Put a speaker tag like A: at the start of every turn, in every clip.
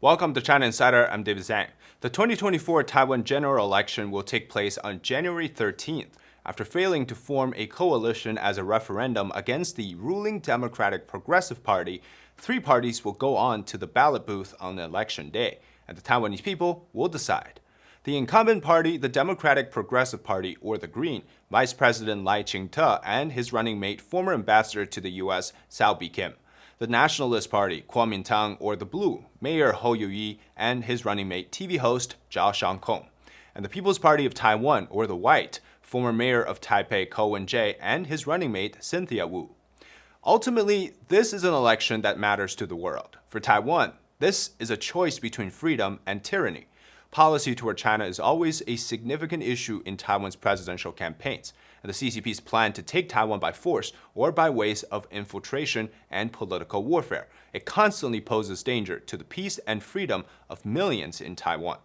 A: Welcome to China Insider. I'm David Zhang. The 2024 Taiwan general election will take place on January 13th. After failing to form a coalition as a referendum against the ruling Democratic Progressive Party, three parties will go on to the ballot booth on election day, and the Taiwanese people will decide. The incumbent party, the Democratic Progressive Party, or the Green, Vice President Lai Ching-te and his running mate, former ambassador to the U.S., Cao Bi-kim. The Nationalist Party, Kuomintang, or the Blue, Mayor Hou Yu-yi and his running mate, TV host Zhao Shangkong. And the People's Party of Taiwan, or the White, former mayor of Taipei Ko Wen-je and his running mate, Cynthia Wu. Ultimately, this is an election that matters to the world. For Taiwan, this is a choice between freedom and tyranny. Policy toward China is always a significant issue in Taiwan's presidential campaigns, and the CCP's plan to take Taiwan by force or by ways of infiltration and political warfare. It constantly poses danger to the peace and freedom of millions in Taiwan.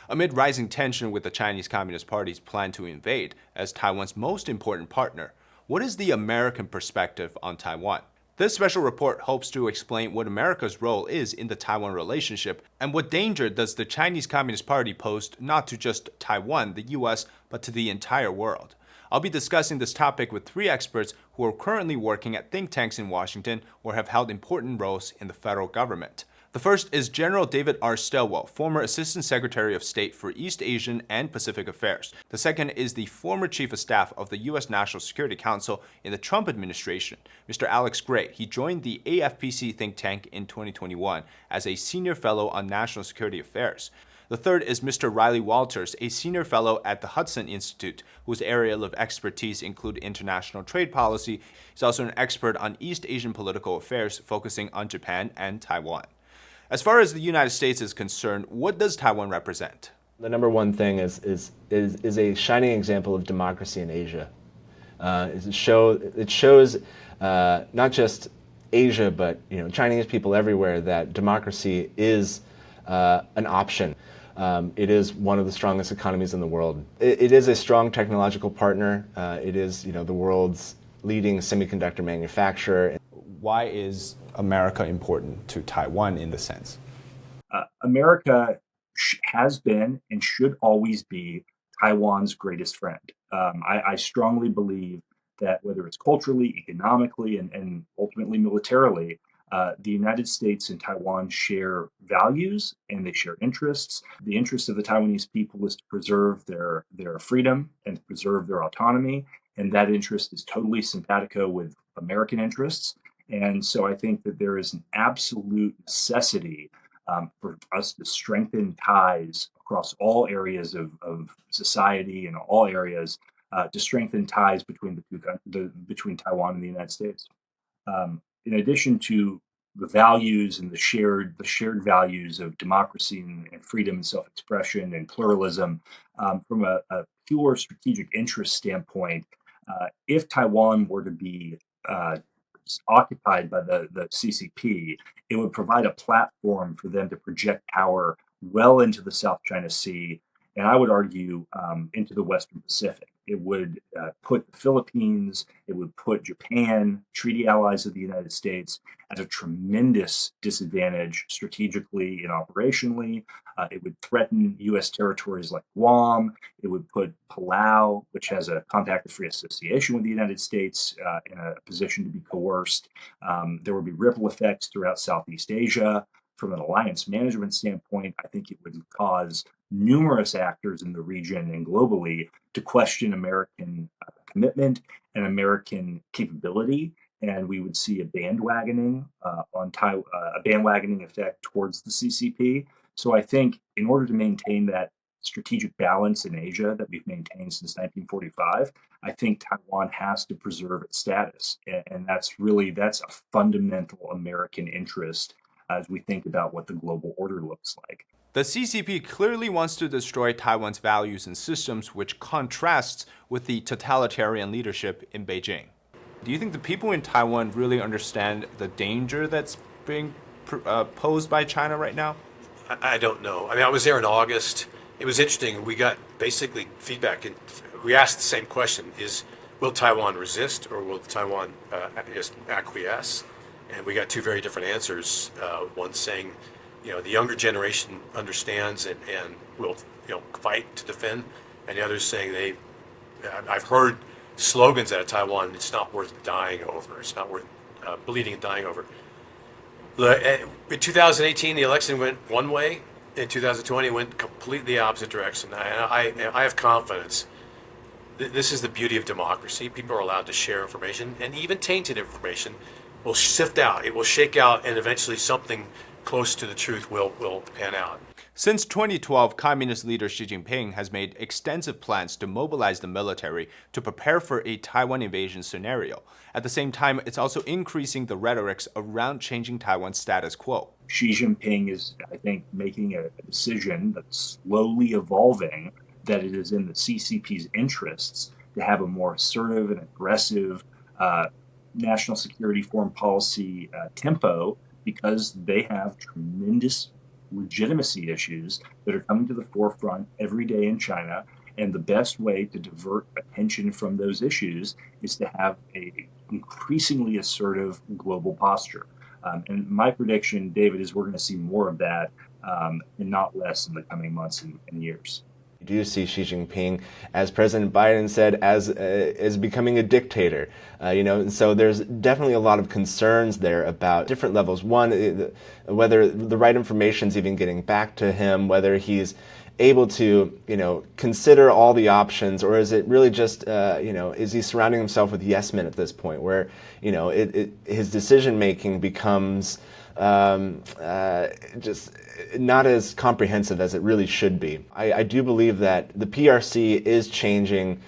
A: Amid rising tension with the Chinese Communist Party's plan to invade as Taiwan's most important partner, what is the American perspective on Taiwan? This special report hopes to explain what America's role is in the Taiwan relationship and what danger does the Chinese Communist Party pose not to just Taiwan, the US, but to the entire world. I'll be discussing this topic with three experts who are currently working at think tanks in Washington or have held important roles in the federal government. The first is General David R. Stilwell, former Assistant Secretary of State for East Asian and Pacific Affairs. The second is the former Chief of Staff of the U.S. National Security Council in the Trump administration, Mr. Alex Gray. He joined the AFPC think tank in 2021 as a Senior Fellow on National Security Affairs. The third is Mr. Riley Walters, a senior fellow at the Hudson Institute, whose area of expertise include international trade policy. He's also an expert on East Asian political affairs, focusing on Japan and Taiwan. As far as the United States is concerned, what does Taiwan represent?
B: The number one thing is a shining example of democracy in Asia. It shows not just Asia, but Chinese people everywhere that democracy is an option. It is one of the strongest economies in the world. It is a strong technological partner. It is the world's leading semiconductor manufacturer.
A: Why is America important to Taiwan in this sense?
C: America has been and should always be Taiwan's greatest friend. I strongly believe that whether it's culturally, economically, and ultimately militarily, the United States and Taiwan share values and they share interests. The interest of the Taiwanese people is to preserve their freedom and to preserve their autonomy, and that interest is totally simpatico with American interests. And so I think that there is an absolute necessity for us to strengthen ties across all areas of society and all areas to strengthen ties between between Taiwan and the United States. In addition to the values and the shared values of democracy and freedom and self-expression and pluralism, from a pure strategic interest standpoint, if Taiwan were to be occupied by the CCP, it would provide a platform for them to project power well into the South China Sea, and I would argue into the Western Pacific. It would put the Philippines, it would put Japan, treaty allies of the United States, at a tremendous disadvantage strategically and operationally. It would threaten U.S. territories like Guam. It would put Palau, which has a compact of free association with the United States, in a position to be coerced. There would be ripple effects throughout Southeast Asia. From an alliance management standpoint, I think it would cause numerous actors in the region and globally to question American commitment and American capability, and we would see a bandwagoning a bandwagoning effect towards the CCP. So I think in order to maintain that strategic balance in Asia that we've maintained since 1945, I think Taiwan has to preserve its status, and that's a fundamental American interest as we think about what the global order looks like.
A: The CCP clearly wants to destroy Taiwan's values and systems, which contrasts with the totalitarian leadership in Beijing. Do you think the people in Taiwan really understand the danger that's being posed by China right now?
D: I don't know. I mean, I was there in August. It was interesting. We got basically feedback, and we asked the same question: will Taiwan resist or will Taiwan just acquiesce? And we got two very different answers. One saying the younger generation understands and will fight to defend, and the others saying I've heard slogans out of Taiwan, it's not worth dying over, it's not worth bleeding and dying over. In 2018, the election went one way. In 2020, it went completely opposite direction. I have confidence. This is the beauty of democracy. People are allowed to share information, and even tainted information will sift out. It will shake out, and eventually something close to the truth will pan out.
A: Since 2012, Communist leader Xi Jinping has made extensive plans to mobilize the military to prepare for a Taiwan invasion scenario. At the same time, it's also increasing the rhetorics around changing Taiwan's status quo.
C: Xi Jinping is, I think, making a decision that's slowly evolving that it is in the CCP's interests to have a more assertive and aggressive national security foreign policy tempo, because they have tremendous legitimacy issues that are coming to the forefront every day in China. And the best way to divert attention from those issues is to have a increasingly assertive global posture. And my prediction, David, is we're going to see more of that and not less in the coming months and years.
B: You do see Xi Jinping, as President Biden said, as becoming a dictator. And so there's definitely a lot of concerns there about different levels. One, whether the right information is even getting back to him, whether he's able to, consider all the options, or is it really just, is he surrounding himself with yes men at this point, where, his decision making becomes just not as comprehensive as it really should be. I do believe that the PRC is changing.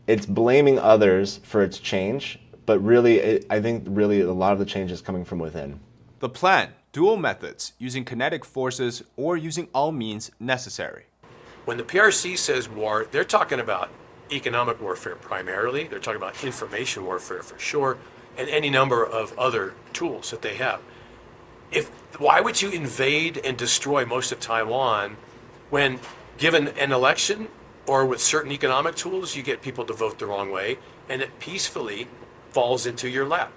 B: It's blaming others for its change, but really, I think really a lot of the change is coming from within.
A: The plan, dual methods, using kinetic forces or using all means necessary.
D: When the PRC says war, they're talking about economic warfare primarily. They're talking about information warfare for sure, and any number of other tools that they have. Why would you invade and destroy most of Taiwan when, given an election or with certain economic tools, you get people to vote the wrong way and it peacefully falls into your lap?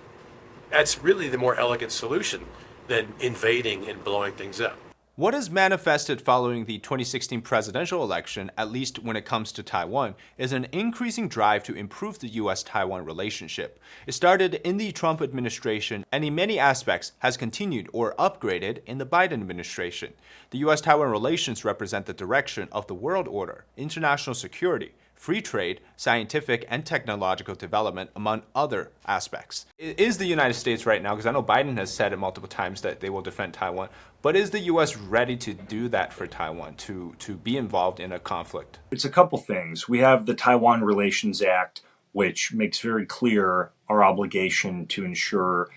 D: That's really the more elegant solution than invading and blowing things up.
A: What is manifested following the 2016 presidential election, at least when it comes to Taiwan, is an increasing drive to improve the U.S.-Taiwan relationship. It started in the Trump administration and in many aspects has continued or upgraded in the Biden administration. The U.S.-Taiwan relations represent the direction of the world order, international security, free trade, scientific and technological development, among other aspects. Is the United States right now, because I know Biden has said it multiple times that they will defend Taiwan, but is the U.S. ready to do that for Taiwan, to be involved in a conflict?
C: It's a couple things. We have the Taiwan Relations Act, which makes very clear our obligation to ensure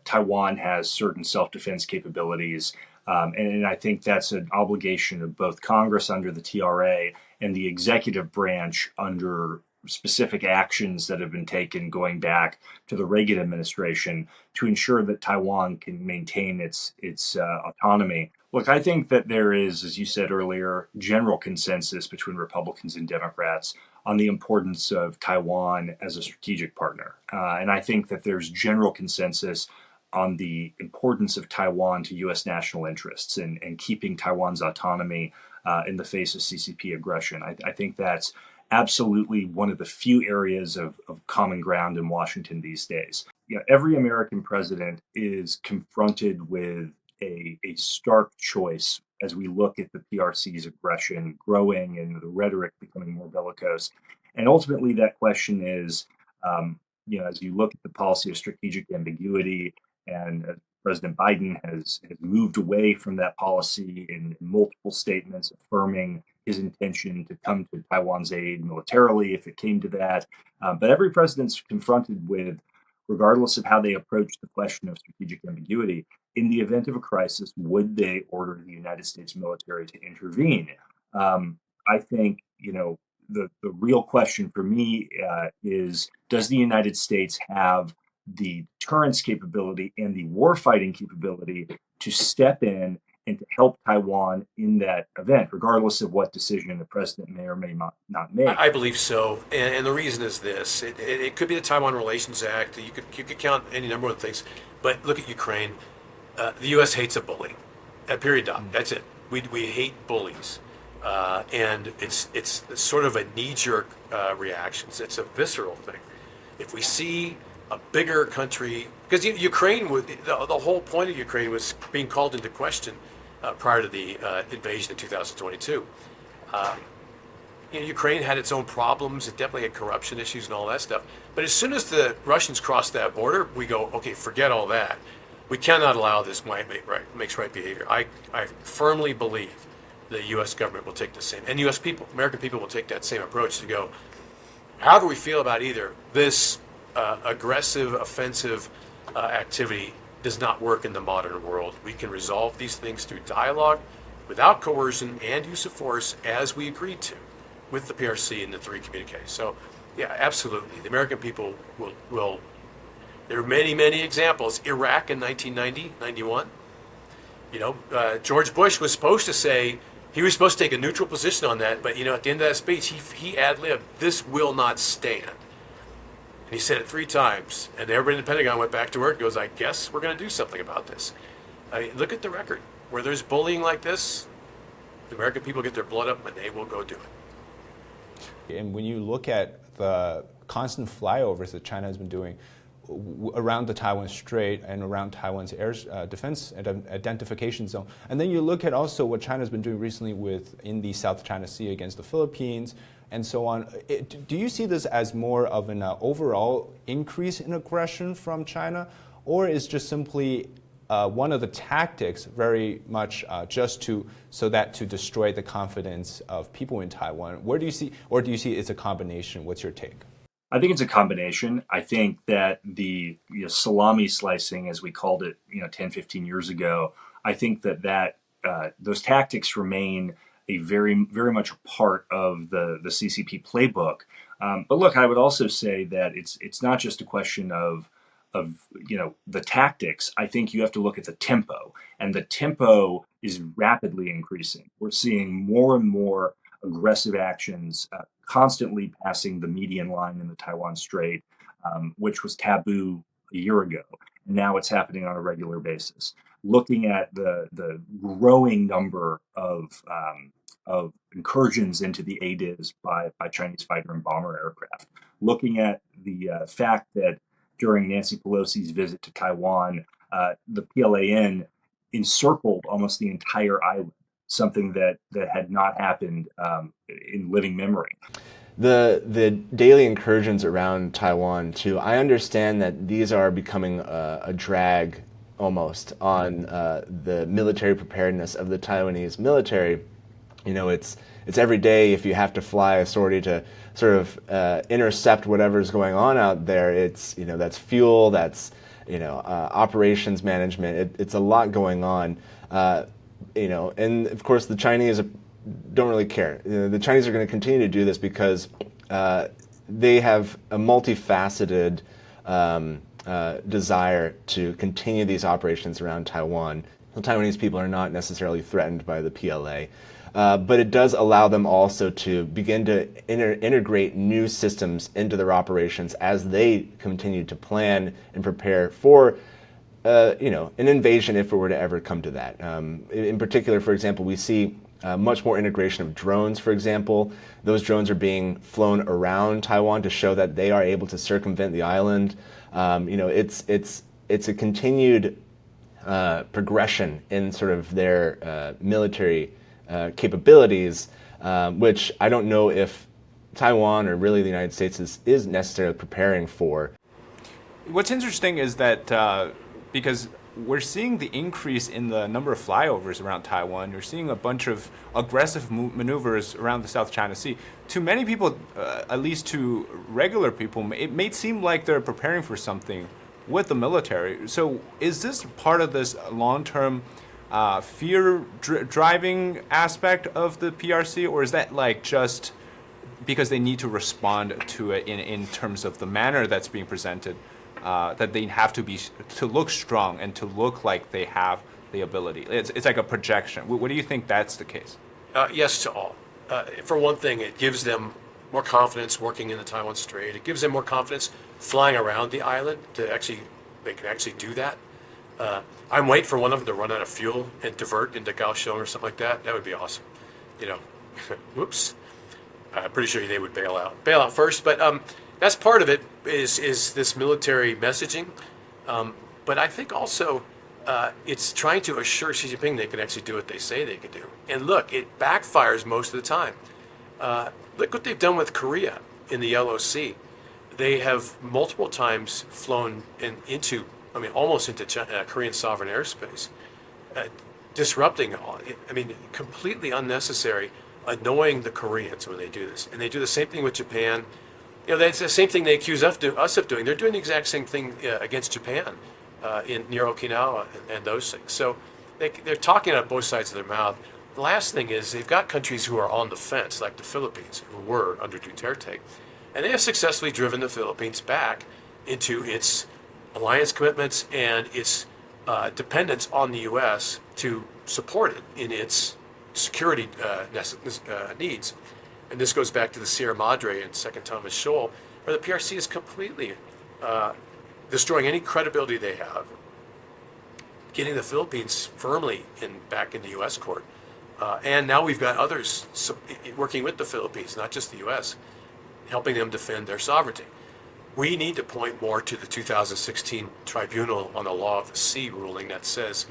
C: Taiwan has certain self-defense capabilities. And I think that's an obligation of both Congress under the TRA and the executive branch under specific actions that have been taken going back to the Reagan administration to ensure that Taiwan can maintain its autonomy. Look, I think that there is, as you said earlier, general consensus between Republicans and Democrats on the importance of Taiwan as a strategic partner. And I think that there's general consensus on the importance of Taiwan to U.S. national interests and keeping Taiwan's autonomy in the face of CCP aggression. I think that's absolutely one of the few areas of common ground in Washington these days. Every American president is confronted with a stark choice as we look at the PRC's aggression growing and the rhetoric becoming more bellicose. And ultimately, that question is, as you look at the policy of strategic ambiguity, and President Biden has moved away from that policy in multiple statements affirming his intention to come to Taiwan's aid militarily if it came to that. But every president's confronted with, regardless of how they approach the question of strategic ambiguity, in the event of a crisis, would they order the United States military to intervene? I think, the real question for me is, does the United States have the deterrence capability and the warfighting capability to step in and to help Taiwan in that event, regardless of what decision the president may or may not make?
D: I believe so, and the reason is this: it could be the Taiwan Relations Act. You could count any number of things, but look at Ukraine. The U.S. hates a bully, Period. Dot. That's it. We hate bullies, and it's sort of a knee-jerk reaction. It's a visceral thing. If we see a bigger country, because Ukraine, the whole point of Ukraine was being called into question prior to the invasion in 2022. Ukraine had its own problems. It definitely had corruption issues and all that stuff. But as soon as the Russians crossed that border, we go, okay, forget all that. We cannot allow this makes right behavior. I firmly believe the U.S. government will take the same, and U.S. people, American people will take that same approach to go, however we feel about either this aggressive, offensive activity does not work in the modern world. We can resolve these things through dialogue without coercion and use of force as we agreed to with the PRC and the three communiques. So, yeah, absolutely. The American people will there are many, many examples. Iraq in 1990, 91. George Bush was supposed to say, he was supposed to take a neutral position on that, but, at the end of that speech, he ad-libbed, "This will not stand." And he said it 3 times. And everybody in the Pentagon went back to work and goes, I guess we're going to do something about this. I mean, look at the record. Where there's bullying like this, the American people get their blood up and they will go do it.
A: And when you look at the constant flyovers that China has been doing around the Taiwan Strait and around Taiwan's air defense identification zone, and then you look at also what China's been doing recently in the South China Sea against the Philippines and so on, do you see this as more of an overall increase in aggression from China, or is just simply one of the tactics very much just to destroy the confidence of people in Taiwan? Where do you see, or do you see it's a combination? What's your take?
C: I think it's a combination. I think that the salami slicing, as we called it, 10, 15 years ago, I think that those tactics remain a very, very much a part of the CCP playbook. But look, I would also say that it's not just a question of the tactics. I think you have to look at the tempo, and the tempo is rapidly increasing. We're seeing more and more aggressive actions, constantly passing the median line in the Taiwan Strait, which was taboo a year ago. And now it's happening on a regular basis. Looking at the growing number of incursions into the ADIZ by Chinese fighter and bomber aircraft. Looking at the fact that during Nancy Pelosi's visit to Taiwan, the PLAN encircled almost the entire island, something that had not happened in living memory.
B: The daily incursions around Taiwan, too, I understand that these are becoming a drag almost on the military preparedness of the Taiwanese military. It's every day if you have to fly a sortie to sort of intercept whatever's going on out there. It's that's fuel, that's operations management. It's a lot going on, and of course the Chinese don't really care. The Chinese are going to continue to do this because they have a multifaceted desire to continue these operations around Taiwan. The Taiwanese people are not necessarily threatened by the PLA. But it does allow them also to begin to integrate new systems into their operations as they continue to plan and prepare for, an invasion if it were to ever come to that. In particular, for example, we see much more integration of drones, for example. Those drones are being flown around Taiwan to show that they are able to circumvent the island. It's a continued progression in sort of their military capabilities, which I don't know if Taiwan or really the United States is necessarily preparing for.
A: What's interesting is that because we're seeing the increase in the number of flyovers around Taiwan, you're seeing a bunch of aggressive maneuvers around the South China Sea. To many people, at least to regular people, it may seem like they're preparing for something with the military. So is this part of this long-term fear-driving aspect of the PRC, or is that like just because they need to respond to it in terms of the manner that's being presented, that they have to look strong and to look like they have the ability? It's like a projection. What do you think that's the case?
D: Yes to all. For one thing, it gives them more confidence working in the Taiwan Strait. It gives them more confidence flying around the island they can actually do that. I'm waiting for one of them to run out of fuel and divert into Kaohsiung or something like that. That would be awesome. You know, whoops. I'm pretty sure they would bail out first. But that's part of it is this military messaging. But I think also it's trying to assure Xi Jinping they can actually do what they say they can do. And look, it backfires most of the time. Look what they've done with Korea in the Yellow Sea. They have multiple times flown almost into Korean sovereign airspace, disrupting all. I mean, completely unnecessary, annoying the Koreans when they do this. And they do the same thing with Japan. You know, that's the same thing they accuse us of doing. They're doing the exact same thing against Japan near Okinawa and those things. So they're talking out both sides of their mouth. The last thing is they've got countries who are on the fence, like the Philippines, who were under Duterte. And they have successfully driven the Philippines back into its alliance commitments and its dependence on the U.S. to support it in its security needs. And this goes back to the Sierra Madre and Second Thomas Shoal, where the PRC is completely destroying any credibility they have, getting the Philippines firmly back in the U.S. court. And now we've got others working with the Philippines, not just the U.S., helping them defend their sovereignty. We need to point more to the 2016 Tribunal on the Law of the Sea ruling that says,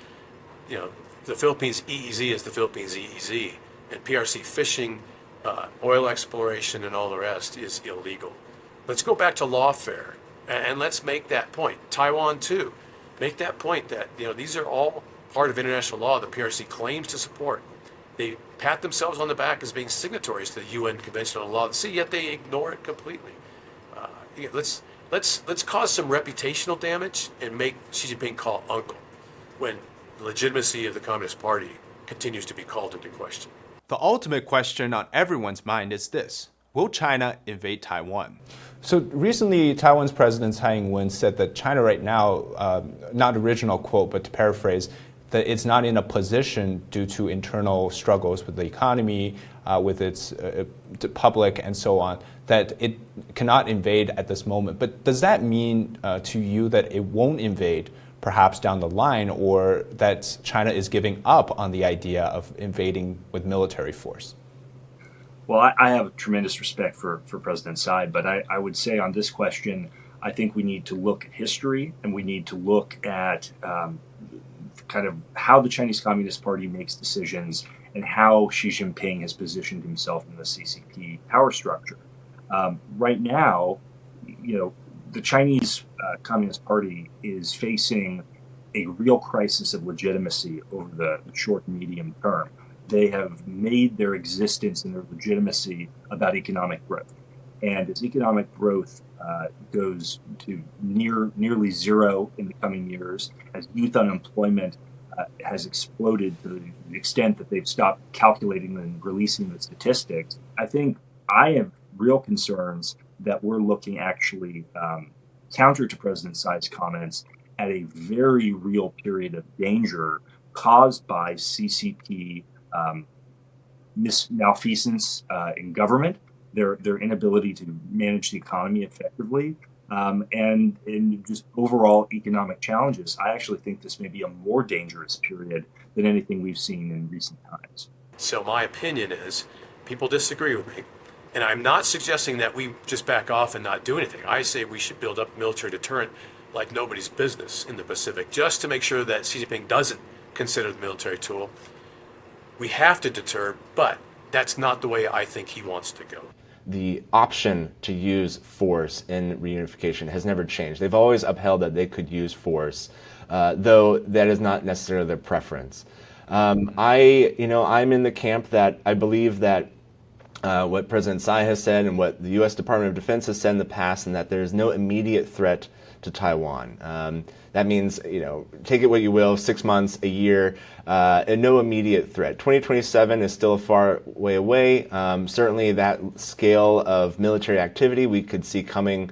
D: you know, the Philippines EEZ is the Philippines EEZ, and PRC fishing, oil exploration, and all the rest is illegal. Let's go back to lawfare, and let's make that point. Taiwan too, make that point that, you know, these are all part of international law the PRC claims to support. They pat themselves on the back as being signatories to the UN Convention on the Law of the Sea, yet they ignore it completely. Let's cause some reputational damage and make Xi Jinping call uncle when the legitimacy of the Communist Party continues to be called into question.
A: The ultimate question on everyone's mind is this: will China invade Taiwan? So recently, Taiwan's President Tsai Ing-wen said that China right now, not original quote, but to paraphrase, that it's not in a position due to internal struggles with the economy, with its public and so on, that it cannot invade at this moment. But does that mean to you that it won't invade perhaps down the line, or that China is giving up on the idea of invading with military force?
C: Well, I have tremendous respect for President Tsai, but I would say on this question, I think we need to look at history and we need to look at kind of how the Chinese Communist Party makes decisions and how Xi Jinping has positioned himself in the CCP power structure. Right now, you know, the Chinese Communist Party is facing a real crisis of legitimacy over the short and medium term. They have made their existence and their legitimacy about economic growth. And as economic growth goes to nearly zero in the coming years, as youth unemployment has exploded to the extent that they've stopped calculating and releasing the statistics, I think I have real concerns that we're looking actually counter to President Tsai's comments at a very real period of danger caused by CCP malfeasance in government, their inability to manage the economy effectively, and in just overall economic challenges. I actually think this may be a more dangerous period than anything we've seen in recent times.
D: So my opinion is, people disagree with me, and I'm not suggesting that we just back off and not do anything. I say we should build up a military deterrent like nobody's business in the Pacific, just to make sure that Xi Jinping doesn't consider the military tool. We have to deter, but that's not the way I think he wants to go.
B: The option to use force in reunification has never changed. They've always upheld that they could use force, though that is not necessarily their preference. I'm in the camp that I believe that what President Tsai has said and what the U.S. Department of Defense has said in the past, and that there is no immediate threat to Taiwan. That means, take it what you will, 6 months, a year, and no immediate threat. 2027 is still a far way away. Certainly that scale of military activity we could see coming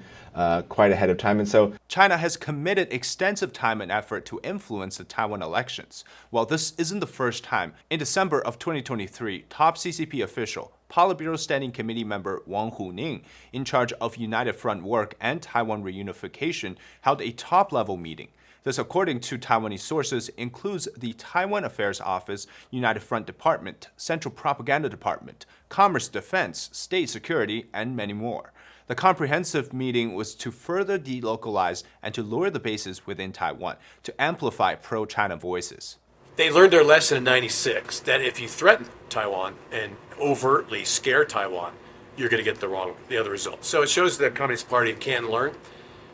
B: quite ahead of time. And so
A: China has committed extensive time and effort to influence the Taiwan elections. Well, this isn't the first time. In December of 2023, top CCP official, Politburo Standing Committee member Wang Huning, in charge of United Front work and Taiwan reunification, held a top-level meeting. This, according to Taiwanese sources, includes the Taiwan Affairs Office, United Front Department, Central Propaganda Department, Commerce Defense, State Security, and many more. The comprehensive meeting was to further delocalize and to lower the bases within Taiwan to amplify pro-China voices.
D: They learned their lesson in '96 that if you threaten Taiwan and overtly scare Taiwan, you're going to get the other result. So it shows the Communist Party can learn.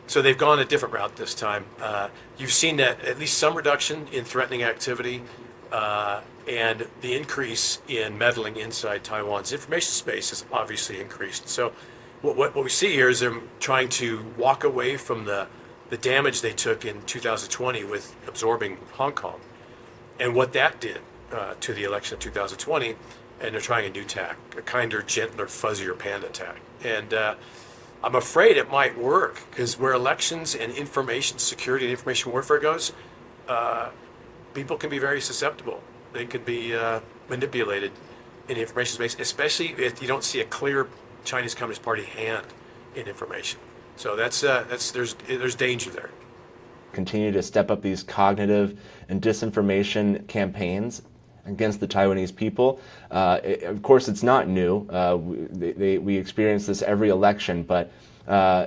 D: So they've gone a different route this time. You've seen that at least some reduction in threatening activity and the increase in meddling inside Taiwan's information space has obviously increased. So what we see here is them trying to walk away from the damage they took in 2020 with absorbing Hong Kong and what that did to the election of 2020. And they're trying a new tack, a kinder, gentler, fuzzier panda tack. And I'm afraid it might work because where elections and information security and information warfare goes, people can be very susceptible. They could be manipulated in the information space, especially if you don't see a clear Chinese Communist Party hand in information. So there's danger there.
B: Continue to step up these cognitive and disinformation campaigns against the Taiwanese people. Of course, it's not new. We experience this every election, but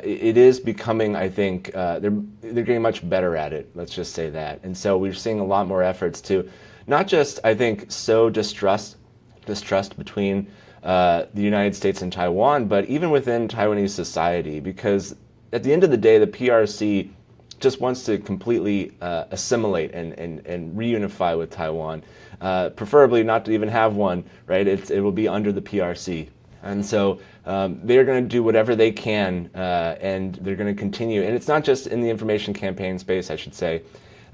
B: it is becoming, I think, they're getting much better at it. Let's just say that. And so we're seeing a lot more efforts to not just, I think, sow distrust between the United States and Taiwan, but even within Taiwanese society, because at the end of the day, the PRC just wants to completely assimilate and reunify with Taiwan, preferably not to even have one, right? It will be under the PRC. And so they're going to do whatever they can, and they're going to continue. And it's not just in the information campaign space, I should say.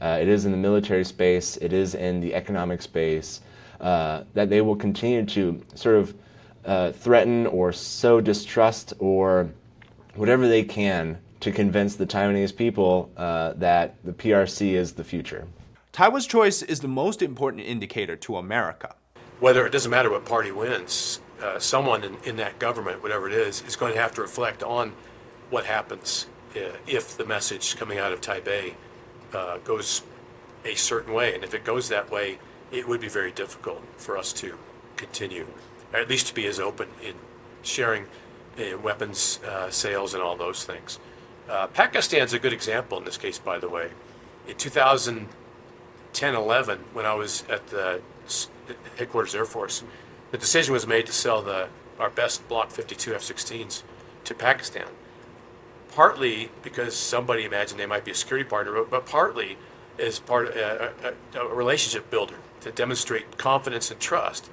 B: It is in the military space. It is in the economic space, that they will continue to sort of threaten or sow distrust or whatever they can to convince the Taiwanese people that the PRC is the future.
A: Taiwan's choice is the most important indicator to America.
D: Whether it doesn't matter what party wins, someone in that government, whatever it is going to have to reflect on what happens if the message coming out of Taipei goes a certain way. And if it goes that way, it would be very difficult for us to continue, or at least to be as open in sharing weapons sales and all those things. Pakistan's a good example in this case, by the way. In 2010-11, when I was at the headquarters Air Force, the decision was made to sell our best Block 52 F-16s to Pakistan. Partly because somebody imagined they might be a security partner, but partly as part of a relationship builder to demonstrate confidence and trust.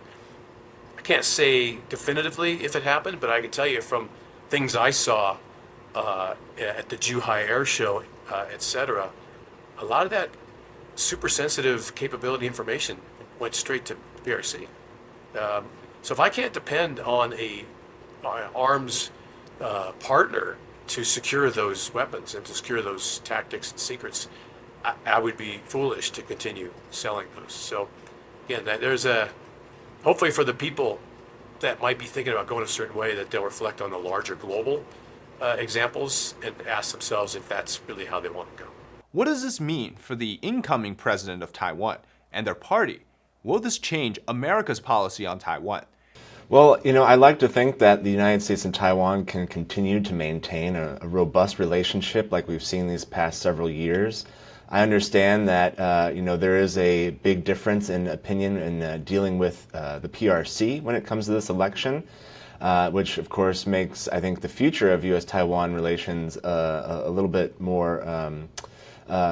D: I can't say definitively if it happened, but I can tell you from things I saw at the Zhuhai Air Show, etc., a lot of that super sensitive capability information went straight to PRC. So if I can't depend on an arms partner to secure those weapons and to secure those tactics and secrets, I would be foolish to continue selling those. So again, there's hopefully for the people that might be thinking about going a certain way, that they'll reflect on the larger global examples and ask themselves if that's really how they want to go.
A: What does this mean for the incoming president of Taiwan and their party? Will this change America's policy on Taiwan?
B: Well, I like to think that the United States and Taiwan can continue to maintain a robust relationship like we've seen these past several years. I understand that, there is a big difference in opinion in dealing with the PRC when it comes to this election, which of course makes, I think, the future of U.S.-Taiwan relations a little bit more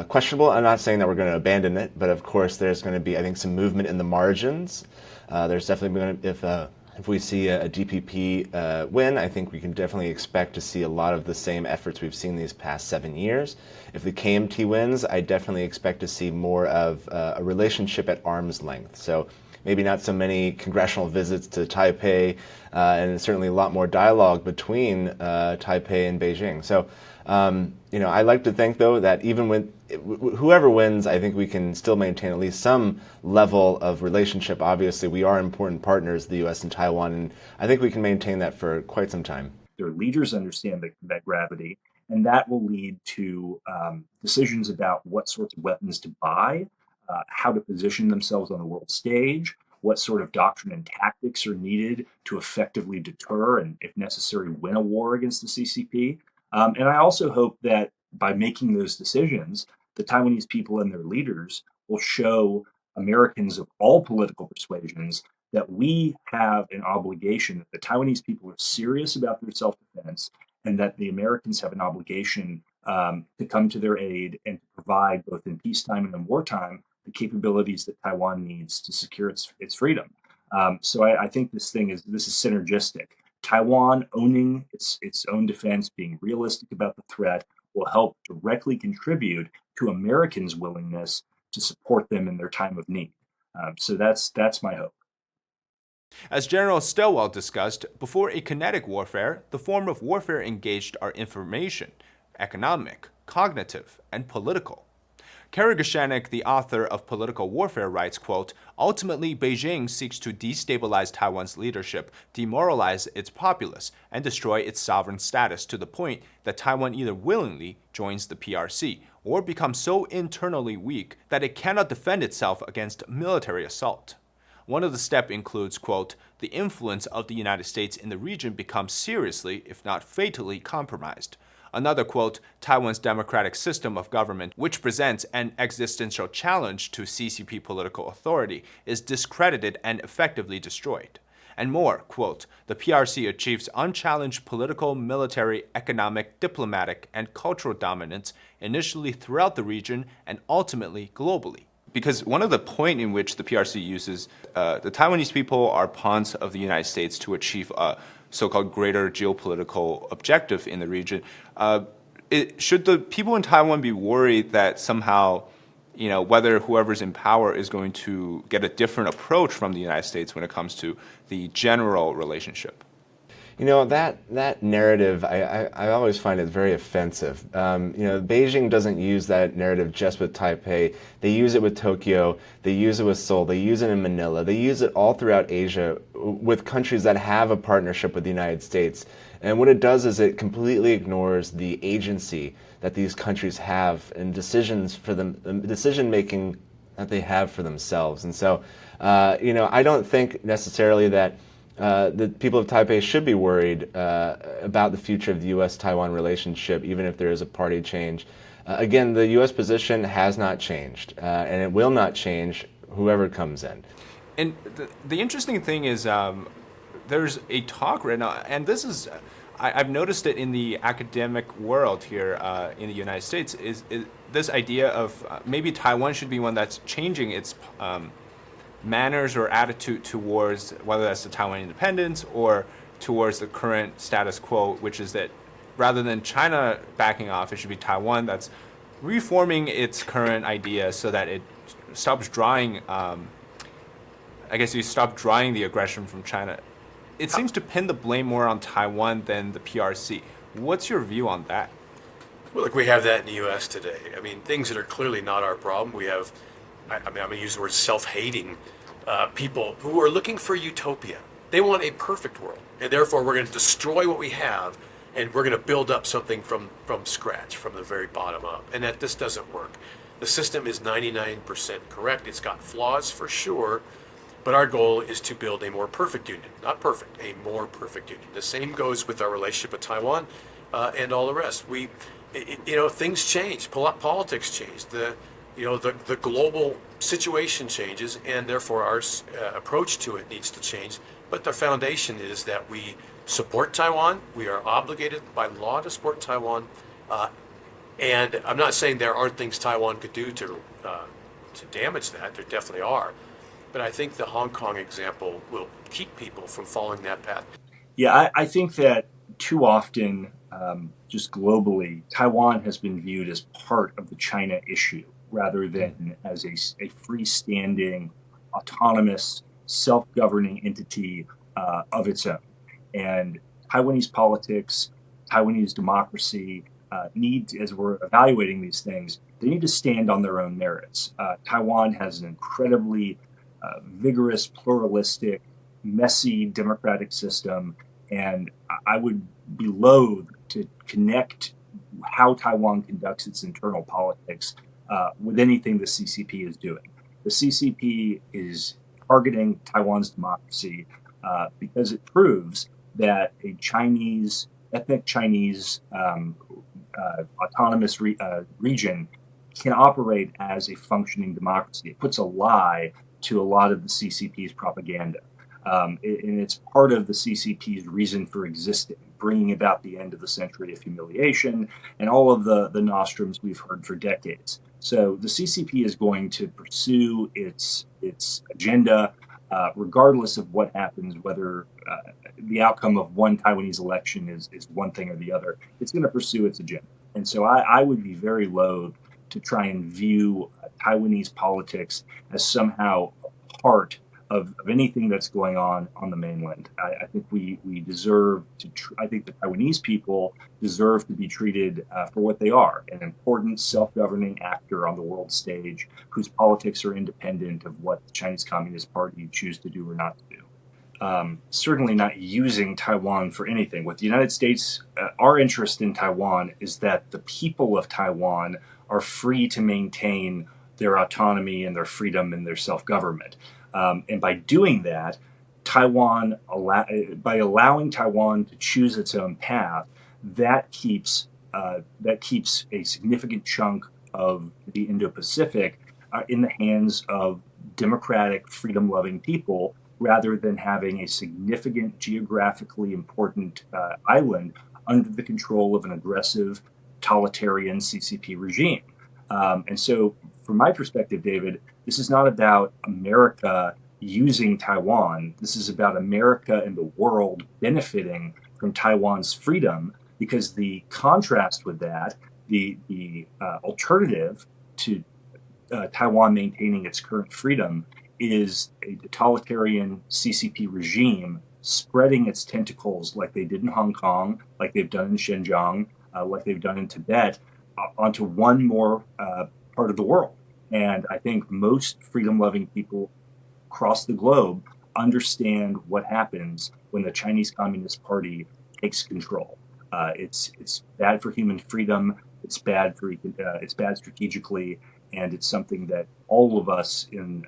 B: questionable. I'm not saying that we're going to abandon it, but of course there's going to be, I think, some movement in the margins. There's definitely going to, if we see a DPP win, I think we can definitely expect to see a lot of the same efforts we've seen these past 7 years. If the KMT wins, I definitely expect to see more of a relationship at arm's length. So maybe not so many congressional visits to Taipei, and certainly a lot more dialogue between Taipei and Beijing. So, I like to think, though, that even with whoever wins, I think we can still maintain at least some level of relationship. Obviously, we are important partners, the U.S. and Taiwan, and I think we can maintain that for quite some time.
C: Their leaders understand that gravity, And that will lead to decisions about what sorts of weapons to buy, how to position themselves on the world stage, what sort of doctrine and tactics are needed to effectively deter and, if necessary, win a war against the CCP. And I also hope that by making those decisions, the Taiwanese people and their leaders will show Americans of all political persuasions that we have an obligation, that the Taiwanese people are serious about their self defense, and that the Americans have an obligation to come to their aid and to provide, both in peacetime and in wartime, the capabilities that Taiwan needs to secure its freedom. So I think this is synergistic. Taiwan owning its own defense, being realistic about the threat, will help directly contribute to Americans' willingness to support them in their time of need. So that's my hope.
A: As General Stilwell discussed, before a kinetic warfare, the form of warfare engaged are information, economic, cognitive, and political. Karagashanik, the author of Political Warfare, writes, quote, "Ultimately, Beijing seeks to destabilize Taiwan's leadership, demoralize its populace, and destroy its sovereign status to the point that Taiwan either willingly joins the PRC or becomes so internally weak that it cannot defend itself against military assault." One of the steps includes, quote, "The influence of the United States in the region becomes seriously, if not fatally, compromised." Another, quote, "Taiwan's democratic system of government, which presents an existential challenge to CCP political authority, is discredited and effectively destroyed." And more, quote, "The PRC achieves unchallenged political, military, economic, diplomatic, and cultural dominance, initially throughout the region and ultimately globally." Because one of the point in which the PRC uses the Taiwanese people are pawns of the United States to achieve a so-called greater geopolitical objective in the region. Should the people in Taiwan be worried that somehow, whether whoever's in power is going to get a different approach from the United States when it comes to the general relationship?
B: That narrative, I always find it very offensive. Beijing doesn't use that narrative just with Taipei. They use it with Tokyo. They use it with Seoul. They use it in Manila. They use it all throughout Asia with countries that have a partnership with the United States. And what it does is it completely ignores the agency that these countries have and decision making that they have for themselves. And so, I don't think necessarily that the people of Taipei should be worried about the future of the U.S.-Taiwan relationship, even if there is a party change. Again, the U.S. position has not changed, and it will not change whoever comes in.
A: And the interesting thing is there's a talk right now, and this is, I've noticed it in the academic world here in the United States, is this idea of maybe Taiwan should be one that's changing its manners or attitude towards whether that's the Taiwan independence or towards the current status quo, which is that rather than China backing off, it should be Taiwan that's reforming its current idea so that it stops drawing, you stop drawing the aggression from China. It seems to pin the blame more on Taiwan than the PRC. What's your view on that?
D: Well, look, we have that in the U.S. today. I mean, things that are clearly not our problem. We have, I'm going to use the word self-hating people who are looking for utopia. They want a perfect world, and therefore we're going to destroy what we have, and we're going to build up something from scratch, from the very bottom up. And that this doesn't work. The system is 99% correct. It's got flaws for sure, but our goal is to build a more perfect union. Not perfect, a more perfect union. The same goes with our relationship with Taiwan and all the rest. Things change. Politics change. The global situation changes, and therefore our approach to it needs to change. But the foundation is that we support Taiwan. We are obligated by law to support Taiwan. And I'm not saying there aren't things Taiwan could do to damage that. There definitely are. But I think the Hong Kong example will keep people from following that path.
C: Yeah, I think that too often, just globally, Taiwan has been viewed as part of the China issue rather than as a freestanding, autonomous, self-governing entity of its own. And Taiwanese politics, Taiwanese democracy as we're evaluating these things, they need to stand on their own merits. Taiwan has an incredibly vigorous, pluralistic, messy democratic system, and I would be loath to connect how Taiwan conducts its internal politics with anything the CCP is doing. The CCP is targeting Taiwan's democracy because it proves that a ethnic Chinese autonomous region can operate as a functioning democracy. It puts a lie to a lot of the CCP's propaganda. And it's part of the CCP's reason for existing, bringing about the end of the century of humiliation and all of the nostrums we've heard for decades. So the CCP is going to pursue its agenda, regardless of what happens, whether the outcome of one Taiwanese election is one thing or the other. It's going to pursue its agenda. And so I would be very loath to try and view Taiwanese politics as somehow a part of anything that's going on the mainland. I think we deserve to, I think the Taiwanese people deserve to be treated for what they are, an important self-governing actor on the world stage whose politics are independent of what the Chinese Communist Party choose to do or not to do. Certainly not using Taiwan for anything. With the United States, our interest in Taiwan is that the people of Taiwan are free to maintain their autonomy and their freedom and their self-government. And by doing that, by allowing Taiwan to choose its own path, that keeps a significant chunk of the Indo-Pacific in the hands of democratic, freedom-loving people, rather than having a significant, geographically important island under the control of an aggressive, totalitarian CCP regime. And so, from my perspective, David, this is not about America using Taiwan. This is about America and the world benefiting from Taiwan's freedom, because the contrast with that, the alternative to Taiwan maintaining its current freedom, is a totalitarian CCP regime spreading its tentacles like they did in Hong Kong, like they've done in Xinjiang, like they've done in Tibet, onto one more part of the world. And I think most freedom-loving people across the globe understand what happens when the Chinese Communist Party takes control. It's bad for human freedom. It's bad strategically, and it's something that all of us in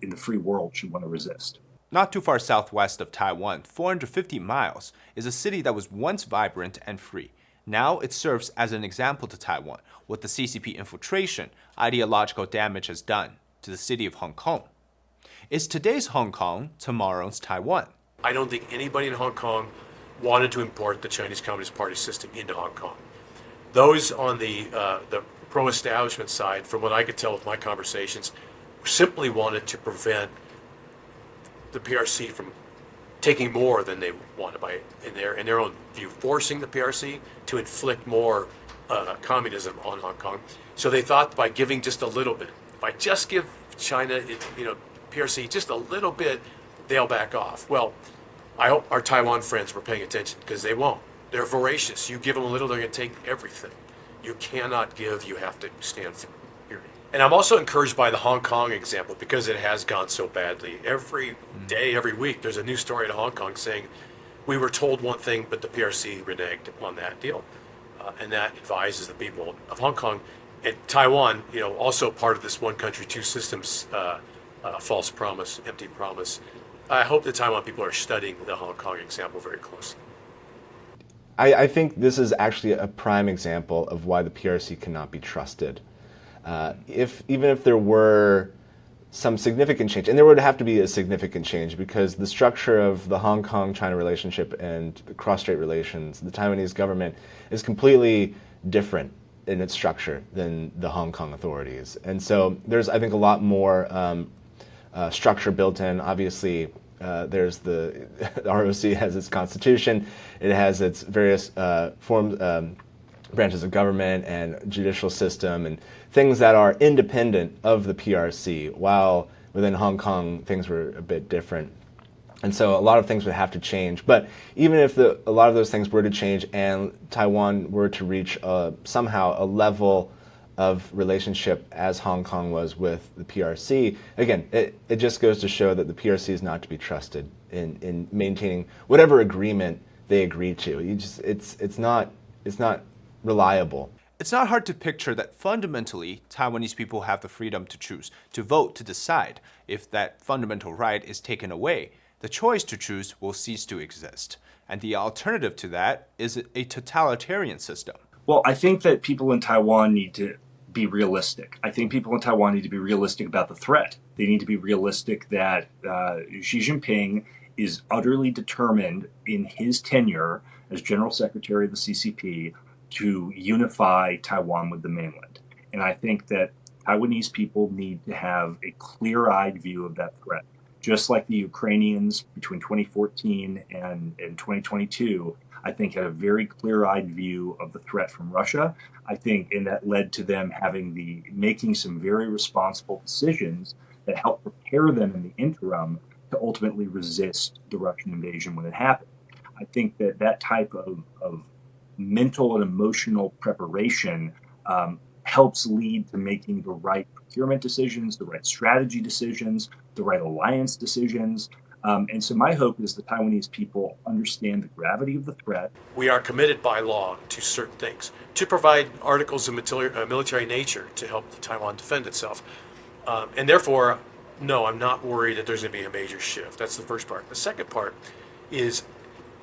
C: the free world should want to resist.
A: Not too far southwest of Taiwan, 450 miles, is a city that was once vibrant and free. Now it serves as an example to Taiwan what the CCP infiltration, ideological damage has done to the city of Hong Kong. Is today's Hong Kong tomorrow's Taiwan?
D: I don't think anybody in Hong Kong wanted to import the Chinese Communist Party system into Hong Kong. Those on the pro-establishment side, from what I could tell with my conversations, simply wanted to prevent the PRC from taking more than they wanted by, in their own view, forcing the PRC to inflict more communism on Hong Kong. So they thought by giving just a little bit, if I just give China, PRC just a little bit, they'll back off. Well, I hope our Taiwan friends were paying attention, because they won't. They're voracious. You give them a little, they're going to take everything. You cannot give, you have to stand for. And I'm also encouraged by the Hong Kong example, because it has gone so badly. Every day, every week, there's a new story in Hong Kong saying, we were told one thing, but the PRC reneged on that deal. And that advises the people of Hong Kong. And Taiwan, also part of this one country, two systems false promise, empty promise. I hope the Taiwan people are studying the Hong Kong example very closely.
B: I think this is actually a prime example of why the PRC cannot be trusted. Even if there were some significant change, and there would have to be a significant change, because the structure of the Hong Kong-China relationship and cross-strait relations, the Taiwanese government is completely different in its structure than the Hong Kong authorities. And so there's, I think, a lot more structure built in. Obviously, there's the ROC has its constitution, it has its various branches of government and judicial system and things that are independent of the PRC, while within Hong Kong things were a bit different. And so a lot of things would have to change. But even if a lot of those things were to change and Taiwan were to reach somehow a level of relationship as Hong Kong was with the PRC, again, it just goes to show that the PRC is not to be trusted in maintaining whatever agreement they agree to. It's not reliable.
A: It's not hard to picture that fundamentally, Taiwanese people have the freedom to choose, to vote, to decide. If that fundamental right is taken away, the choice to choose will cease to exist. And the alternative to that is a totalitarian system.
C: Well, I think that people in Taiwan need to be realistic. I think people in Taiwan need to be realistic about the threat. They need to be realistic that Xi Jinping is utterly determined in his tenure as General Secretary of the CCP to unify Taiwan with the mainland. And I think that Taiwanese people need to have a clear-eyed view of that threat. Just like the Ukrainians between 2014 and 2022, I think had a very clear-eyed view of the threat from Russia. I think, and that led to them making some very responsible decisions that helped prepare them in the interim to ultimately resist the Russian invasion when it happened. I think that type of mental and emotional preparation helps lead to making the right procurement decisions, the right strategy decisions, the right alliance decisions. And so my hope is the Taiwanese people understand the gravity of the threat.
D: We are committed by law to certain things, to provide articles of military nature to help Taiwan defend itself. And therefore, no, I'm not worried that there's going to be a major shift. That's the first part. The second part is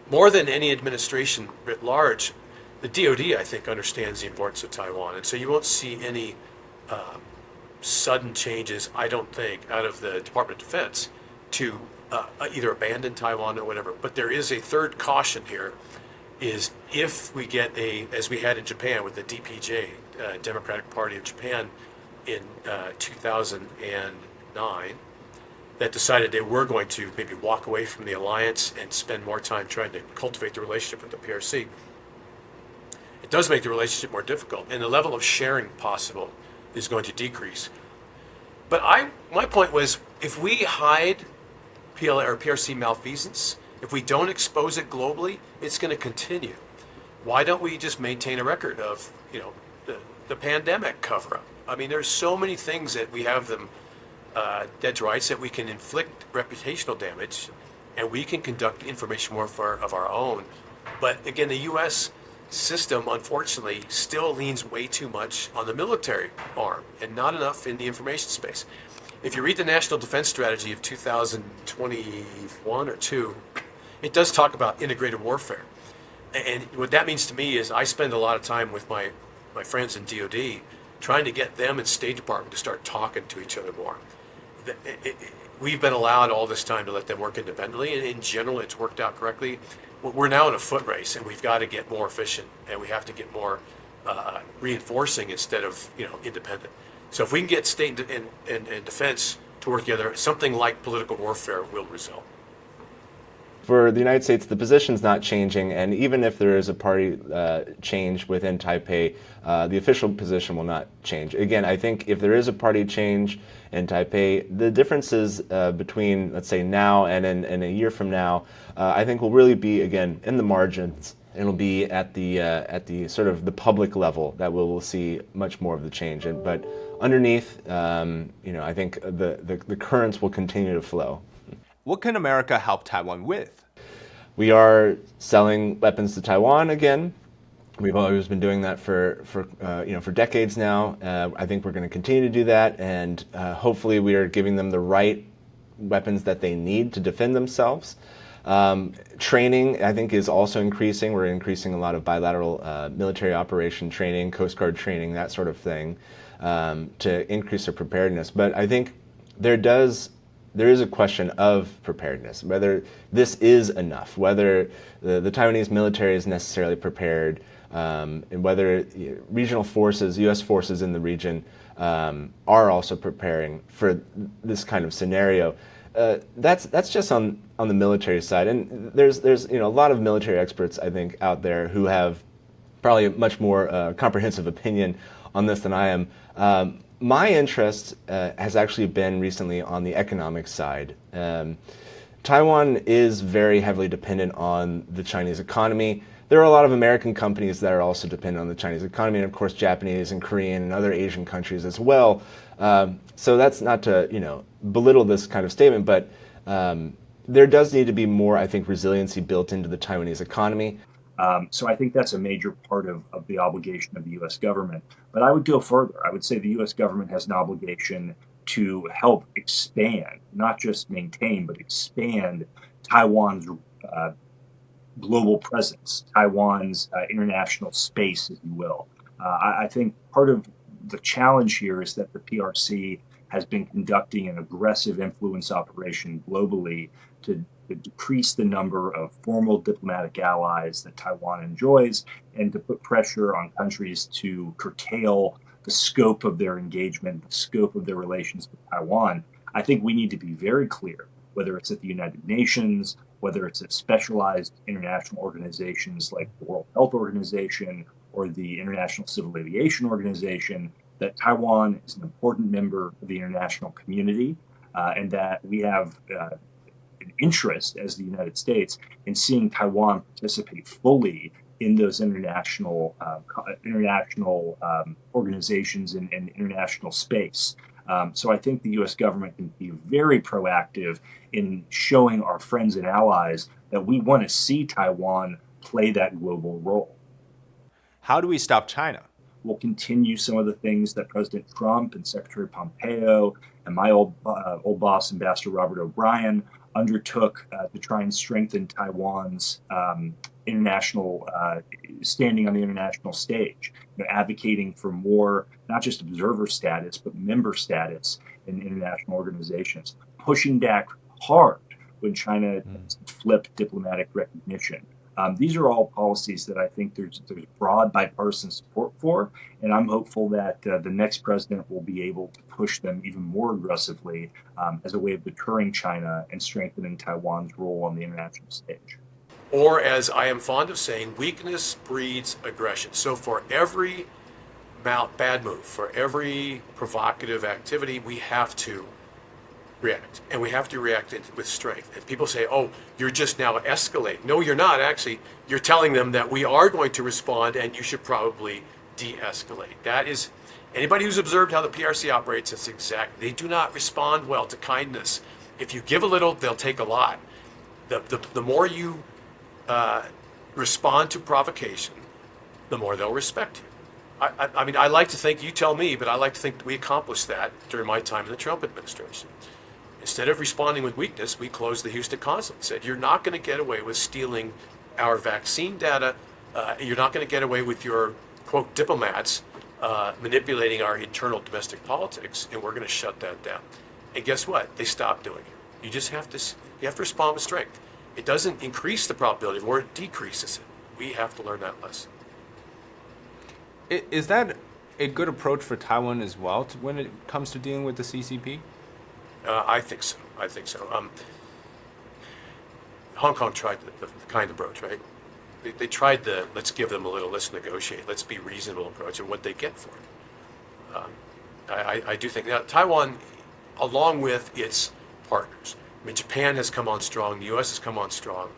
D: more than any administration writ large, the DoD, I think, understands the importance of Taiwan. And so you won't see any sudden changes, I don't think, out of the Department of Defense to either abandon Taiwan or whatever. But there is a third caution here, is if we get as we had in Japan with the DPJ, Democratic Party of Japan, in 2009, that decided they were going to maybe walk away from the alliance and spend more time trying to cultivate the relationship with the PRC. It does make the relationship more difficult, and the level of sharing possible is going to decrease. But my point was, if we hide PLA or PRC malfeasance, if we don't expose it globally, it's going to continue. Why don't we just maintain a record of, the pandemic cover-up? I mean, there's so many things that we have them dead to rights that we can inflict reputational damage, and we can conduct information warfare of our own. But again, the U.S. system, unfortunately, still leans way too much on the military arm and not enough in the information space. If you read the National Defense Strategy of 2021 or 2, it does talk about integrated warfare. And what that means to me is I spend a lot of time with my friends in DoD trying to get them in State Department to start talking to each other more. We've been allowed all this time to let them work independently, and in general it's worked out correctly. We're now in a foot race, and we've got to get more efficient, and we have to get more reinforcing instead of independent. So if we can get state and defense to work together, something like political warfare will result.
B: For the United States, the position's not changing, and even if there is a party change within Taipei, the official position will not change. Again, I think if there is a party change in Taipei, the differences between, let's say, now and in a year from now, I think will really be, again, in the margins. It'll be at the sort of the public level that we'll see much more of the change. But underneath, I think the currents will continue to flow.
A: What can America help Taiwan with?
B: We are selling weapons to Taiwan again. We've always been doing that for decades now. I think we're going to continue to do that, and hopefully we are giving them the right weapons that they need to defend themselves. Training, I think, is also increasing. We're increasing a lot of bilateral military operation training, Coast Guard training, that sort of thing, to increase their preparedness. But I think there is a question of preparedness, whether this is enough, whether the Taiwanese military is necessarily prepared, and whether regional forces, U.S. forces in the region, are also preparing for this kind of scenario. That's just on the military side, and there's a lot of military experts, I think, out there who have probably a much more comprehensive opinion on this than I am. My interest has actually been recently on the economic side. Taiwan is very heavily dependent on the Chinese economy. There are a lot of American companies that are also dependent on the Chinese economy, and of course Japanese and Korean and other Asian countries as well. So that's not to belittle this kind of statement, but there does need to be more, I think, resiliency built into the Taiwanese economy.
C: So I think that's a major part of the obligation of the U.S. government. But I would go further. I would say the U.S. government has an obligation to help expand, not just maintain, but expand Taiwan's global presence, Taiwan's international space, if you will. I think part of the challenge here is that the PRC has been conducting an aggressive influence operation globally to decrease the number of formal diplomatic allies that Taiwan enjoys and to put pressure on countries to curtail the scope of their engagement, the scope of their relations with Taiwan. I think we need to be very clear, whether it's at the United Nations, whether it's at specialized international organizations like the World Health Organization or the International Civil Aviation Organization, that Taiwan is an important member of the international community and that we have an interest as the United States in seeing Taiwan participate fully in those international organizations and international space. So I think the U.S. government can be very proactive in showing our friends and allies that we want to see Taiwan play that global role.
A: How do we stop China?
C: We'll continue some of the things that President Trump and Secretary Pompeo and my old boss, Ambassador Robert O'Brien, undertook to try and strengthen Taiwan's international standing on the international stage, advocating for more, not just observer status, but member status in international organizations, pushing back hard when China flipped diplomatic recognition. These are all policies that I think there's broad bipartisan support for, and I'm hopeful that the next president will be able to push them even more aggressively as a way of deterring China and strengthening Taiwan's role on the international stage.
D: Or, as I am fond of saying, weakness breeds aggression. So for every bad move, for every provocative activity, we have to react. And we have to react with strength. If people say, oh, you're just now escalating. No, you're not. Actually, you're telling them that we are going to respond and you should probably de-escalate. That is, anybody who's observed how the PRC operates, it's exactly, they do not respond well to kindness. If you give a little, they'll take a lot. The more you respond to provocation, the more they'll respect you. I mean, I like to think, you tell me, but I like to think that we accomplished that during my time in the Trump administration. Instead of responding with weakness, we closed the Houston consulate and said, you're not going to get away with stealing our vaccine data. You're not going to get away with your, quote, diplomats manipulating our internal domestic politics, and we're going to shut that down. And guess what? They stopped doing it. You have to respond with strength. It doesn't increase the probability of war, it decreases it. We have to learn that lesson.
A: Is that a good approach for Taiwan as well when it comes to dealing with the CCP?
D: I think so. Hong Kong tried the kind approach, right? They tried the let's give them a little, let's negotiate, let's be reasonable approach, and what they get for it. I do think now Taiwan, along with its partners, I mean, Japan has come on strong, the U.S. has come on strong.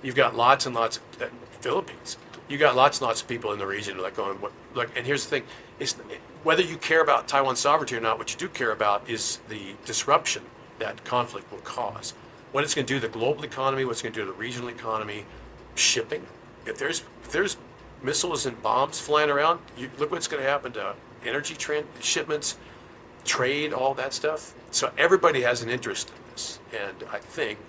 D: You've got lots and lots of Philippines. You got lots and lots of people in the region like going, look, and here's the thing, whether you care about Taiwan's sovereignty or not, what you do care about is the disruption that conflict will cause. What it's going to do to the global economy, what's going to do to the regional economy, shipping. If there's missiles and bombs flying around, look what's going to happen to energy shipments, trade, all that stuff. So everybody has an interest in this, and I think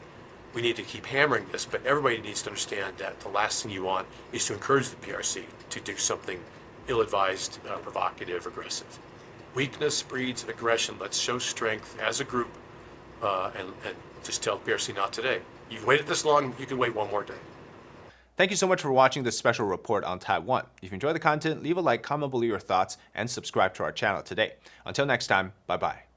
D: we need to keep hammering this, but everybody needs to understand that the last thing you want is to encourage the PRC to do something ill-advised, provocative, aggressive. Weakness breeds aggression. Let's show strength as a group and just tell the PRC not today. You've waited this long, you can wait one more day.
A: Thank you so much for watching this special report on Taiwan. If you enjoyed the content, leave a like, comment below your thoughts, and subscribe to our channel today. Until next time, bye-bye.